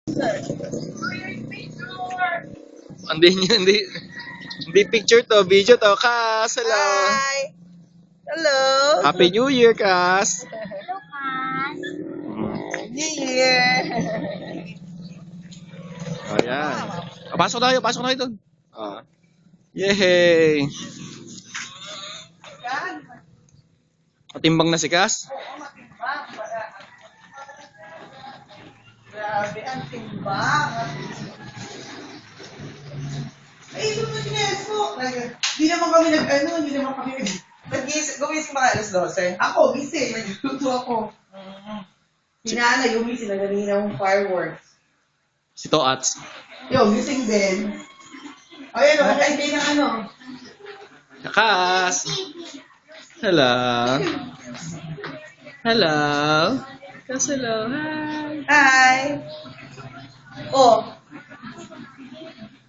Hindi picture to, video to. Kas, hello. Hi! Hello! Happy New Year, Kas. Hello, Kas. New Year! Oh, yan. Oh, pasok na kayo doon. Oh. Yay! Matimbang na si Kas. Grabe, ang timbang. Ay, ito na sinas mo. Hindi naman kami gumising mga alas 12. Ako, gising. Nagluto ako. Sinana, yung gising na ganina ng fireworks. Si Toats. Yung gising din. Ayan, ay, hindi na ano. Kas. Hello. Hello. Kas, hello. Hi. Hi! Oh,